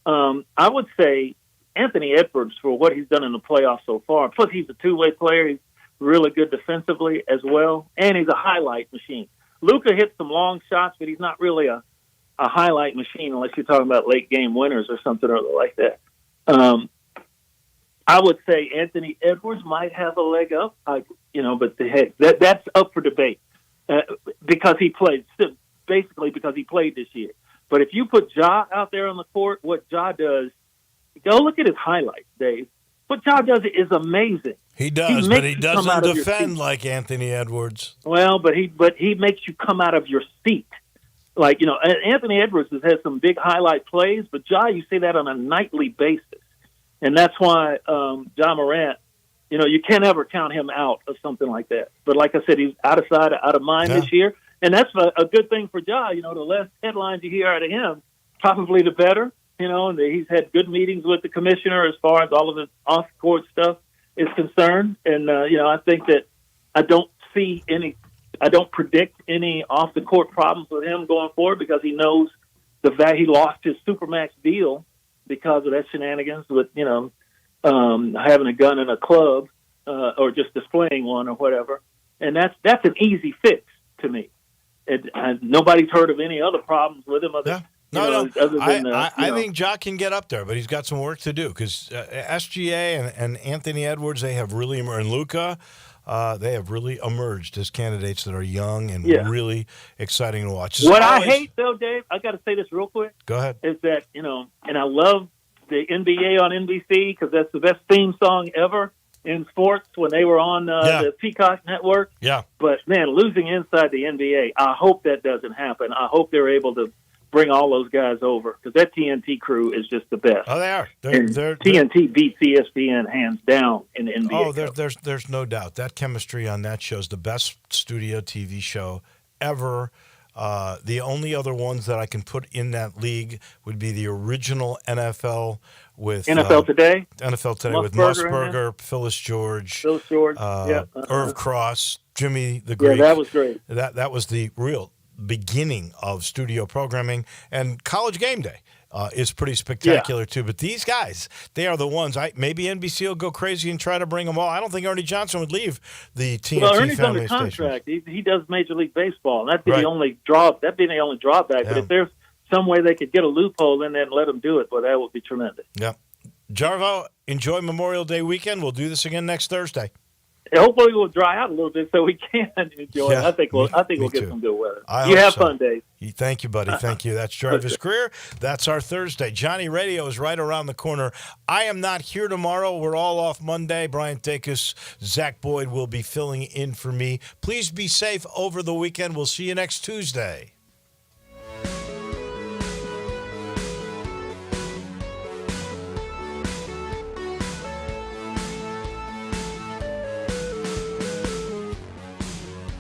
I would say Anthony Edwards for what he's done in the playoffs so far. Plus, he's a two-way player. He's really good defensively as well, and he's a highlight machine. Luka hits some long shots, but he's not really a highlight machine unless you're talking about late-game winners or something or other like that. I would say Anthony Edwards might have a leg up, but that's up for debate because he played. Basically because he played this year. But if you put Ja out there on the court, what Ja does, go look at his highlights, Dave. What Ja does is amazing. He does, but he doesn't defend like Anthony Edwards. Well, but he makes you come out of your seat. Like, Anthony Edwards has had some big highlight plays, but Ja, you see that on a nightly basis. And that's why Ja Morant, you can't ever count him out of something like that. But like I said, he's out of sight, out of mind this year. And that's a good thing for Ja. The less headlines you hear out of him, probably the better. And he's had good meetings with the commissioner as far as all of his off-court stuff is concerned. And, I think that I don't predict any off-the-court problems with him going forward because he knows he lost his Supermax deal because of that shenanigans with, having a gun in a club or just displaying one or whatever. And that's an easy fix to me. And nobody's heard of any other problems with him. Other than, I think Ja can get up there, but he's got some work to do because SGA and Anthony Edwards, they have really emerged. And Luka, they have really emerged as candidates that are young and really exciting to watch. I hate, though, Dave, I got to say this real quick. Go ahead. Is that, and I love the NBA on NBC because that's the best theme song ever in sports when they were on the Peacock Network. Yeah. But, man, losing inside the NBA, I hope that doesn't happen. I hope they're able to bring all those guys over because that TNT crew is just the best. Oh, they are. TNT beats ESPN hands down in the NBA. Oh, there's no doubt. That chemistry on that show is the best studio TV show ever. The only other ones that I can put in that league would be the original NFL with NFL Today with Musburger, Phyllis George, Irv Cross, Jimmy the Greek. Yeah, that was great. That was the real beginning of studio programming, and College Game Day is pretty spectacular too. But these guys, they are the ones. Maybe NBC will go crazy and try to bring them all. I don't think Ernie Johnson would leave the TNT Ernie's family under contract. stations. He does Major League Baseball, and that'd be the only drawback. But if there's some way they could get a loophole in there and let them do it, well, that would be tremendous. Yeah, Jarvo, enjoy Memorial Day weekend. We'll do this again next Thursday. Hopefully we'll dry out a little bit so we can enjoy it. I think we'll get some good weather. You have fun, Dave. Thank you, buddy. Thank you. That's Jarvis Greer. That's our Thursday. Johnny Radio is right around the corner. I am not here tomorrow. We're all off Monday. Brian Dacus, Zach Boyd will be filling in for me. Please be safe over the weekend. We'll see you next Tuesday.